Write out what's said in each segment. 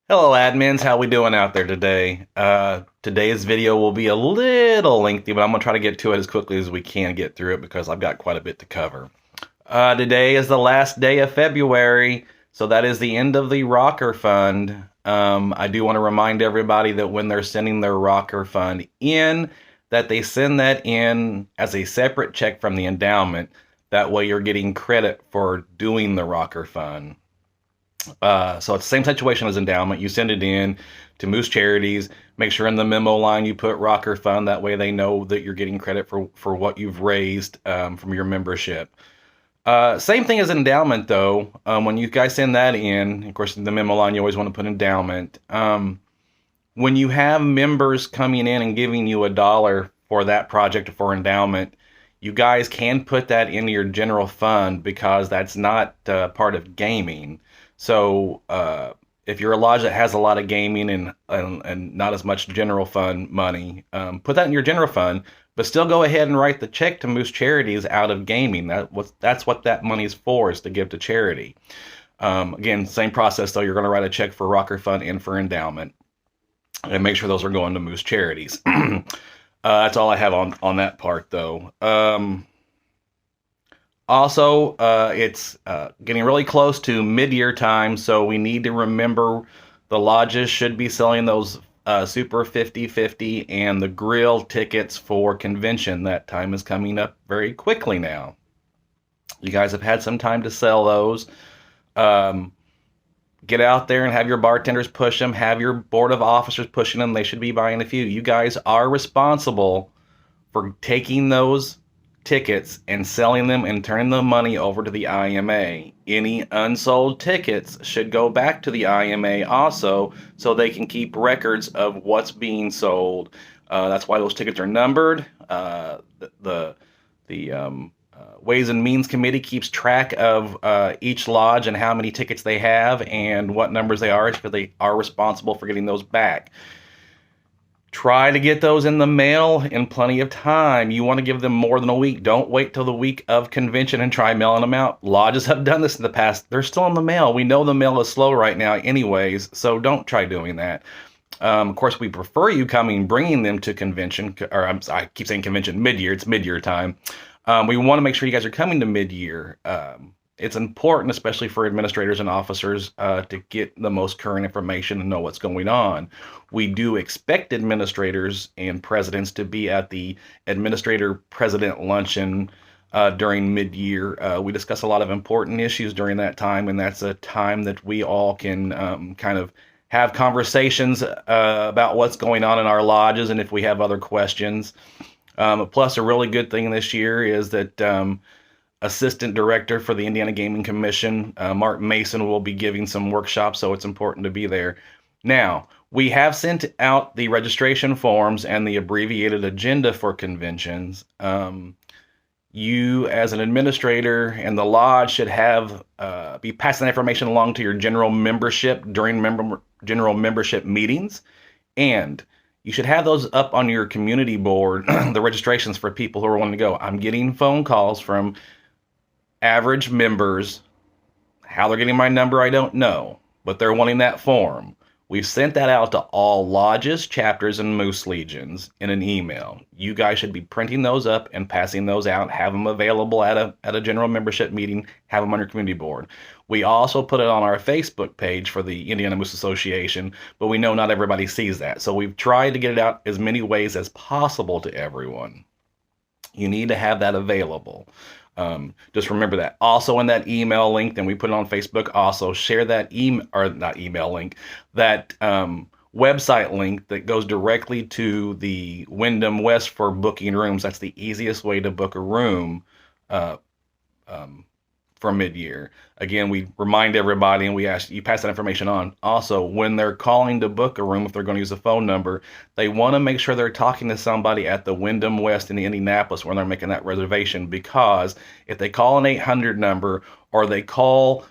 Hello admins, how we doing out there today? Today's video will be a little lengthy, but I'm going to try to get to it as quickly as we can get through it because I've got quite a bit to cover. Today is the last day of February, so that is the end of the Rocker Fund. I do want to remind everybody that when they're sending their Rocker Fund in, that they send that in as a separate check from the endowment. That way you're getting credit for doing the Rocker Fund. So it's the same situation as endowment. You send it in to Moose Charities. Make sure in the memo line you put Rocker Fund. That way they know that you're getting credit for what you've raised from your membership. Same thing as endowment, though. When you guys send that in, of course, in the memo line you always want to put endowment. When you have members coming in and giving you $1 for that project or for endowment, you guys can put that into your general fund because that's not part of gaming. So if you're a lodge that has a lot of gaming and not as much general fund money, put that in your general fund, but still go ahead and write the check to Moose Charities out of gaming. That's what that money is for, is to give to charity. Again, same process though. You're going to write a check for Rocker Fund and for endowment, and make sure those are going to Moose Charities. That's all I have on that part though. Also, it's getting really close to mid-year time, so we need to remember the lodges should be selling those Super 50/50 and the grill tickets for convention. That time is coming up very quickly now. You guys have had some time to sell those. Um, get out there and have your bartenders push them, have your board of officers pushing them. They should be buying a few. You guys are responsible for taking those tickets and selling them and turning the money over to the IMA. Any unsold tickets should go back to the IMA also, so they can keep records of what's being sold. That's why those tickets are numbered. The Ways and Means Committee keeps track of each lodge and how many tickets they have and what numbers they are, because they are responsible for getting those back. Try to get those in the mail in plenty of time. You want to give them more than a week. Don't wait till the week of convention and try mailing them out. Lodges have done this in the past. They're still in the mail. We know the mail is slow right now anyways, so don't try doing that. Of course, we prefer you bringing them to convention, or I keep saying convention, mid-year. It's mid-year time. We want to make sure you guys are coming to mid-year. It's important, especially for administrators and officers, to get the most current information and know what's going on. We do expect administrators and presidents to be at the administrator-president luncheon during mid-year. We discuss a lot of important issues during that time, and that's a time that we all can kind of have conversations about what's going on in our lodges and if we have other questions. Plus, a really good thing this year is that Assistant Director for the Indiana Gaming Commission, Mark Mason, will be giving some workshops, so it's important to be there. Now, we have sent out the registration forms and the abbreviated agenda for conventions. You, as an administrator and the lodge, should have be passing that information along to your general membership during general membership meetings, and you should have those up on your community board, the registrations for people who are wanting to go. I'm getting phone calls from average members. How they're getting my number, I don't know, but they're wanting that form. We've sent that out to all lodges, chapters, and Moose Legions in an email. You guys should be printing those up and passing those out, have them available at a general membership meeting, have them on your community board. We also put it on our Facebook page for the Indiana Moose Association, but we know not everybody sees that. So we've tried to get it out as many ways as possible to everyone. You need to have that available. Just remember that. Also in that email link, then we put it on Facebook, also share that not email link, that website link that goes directly to the Wyndham West for booking rooms. That's the easiest way to book a room for mid-year. Again, we remind everybody and we ask you pass that information on. Also, when they're calling to book a room, if they're going to use a phone number, they want to make sure they're talking to somebody at the Wyndham West in Indianapolis when they're making that reservation, because if they call an 800 number or they call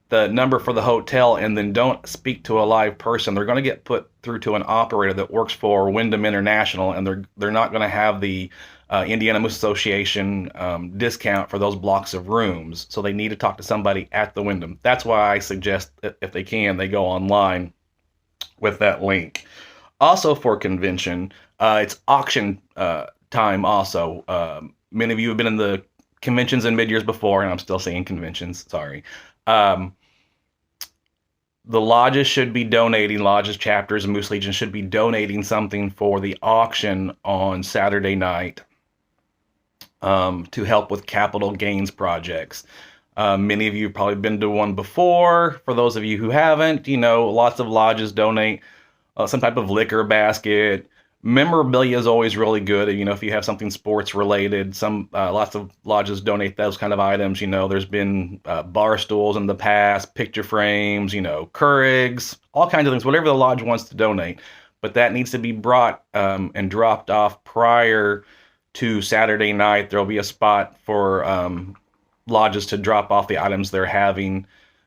the number for the hotel and then don't speak to a live person, they're going to get put through to an operator that works for Wyndham International, and they're not going to have the Indiana Moose Association discount for those blocks of rooms. So they need to talk to somebody at the Wyndham. That's why I suggest that if they can, they go online with that link. Also for convention, it's auction time also. Many of you have been in the conventions and mid-years before, and I'm still saying conventions, sorry. The lodges should be donating, lodges, chapters, and Moose Legion should be donating something for the auction on Saturday night to help with capital gains projects. Many of you have probably been to one before. For those of you who haven't, lots of lodges donate some type of liquor basket. Memorabilia is always really good. If you have something sports related, lots of lodges donate those kind of items. There's been bar stools in the past, picture frames, Keurigs, all kinds of things, whatever the lodge wants to donate. But that needs to be brought and dropped off prior to Saturday night. There'll be a spot for lodges to drop off the items they're having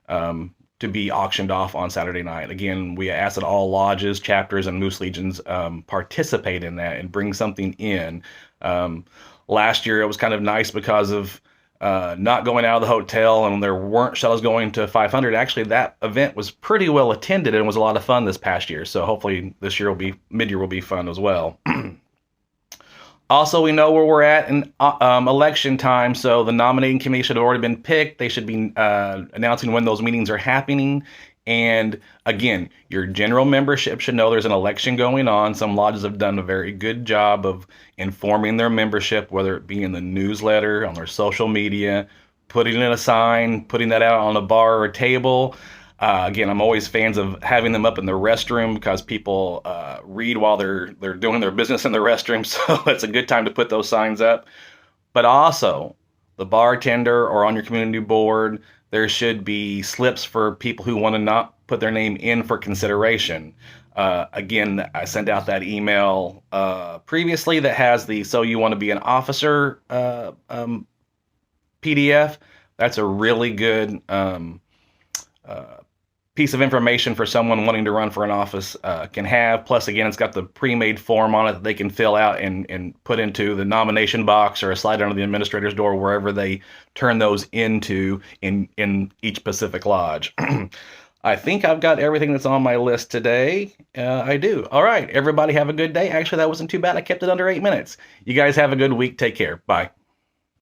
to be auctioned off on Saturday night. Again, we ask that all lodges, chapters, and Moose Legions participate in that and bring something in. Last year, it was kind of nice because of not going out of the hotel and there weren't shuttles going to 500. Actually, that event was pretty well attended and was a lot of fun this past year. So hopefully this year mid-year will be fun as well. Also, we know where we're at in election time, so the nominating committee should have already been picked. They should be announcing when those meetings are happening. And again, your general membership should know there's an election going on. Some lodges have done a very good job of informing their membership, whether it be in the newsletter, on their social media, putting in a sign, putting that out on a bar or a table. Again, I'm always fans of having them up in the restroom because people read while they're doing their business in the restroom. So it's a good time to put those signs up. But also, the bartender or on your community board, there should be slips for people who want to not put their name in for consideration. Again, I sent out that email previously that has the "So You Want to Be an Officer" PDF. That's a really good piece of information for someone wanting to run for an office can have. Plus, again, it's got the pre-made form on it that they can fill out and put into the nomination box or slide under the administrator's door, wherever they turn those into in each Pacific Lodge. I think I've got everything that's on my list today. I do. All right, everybody have a good day. Actually, that wasn't too bad. I kept it under 8 minutes. You guys have a good week. Take care. Bye.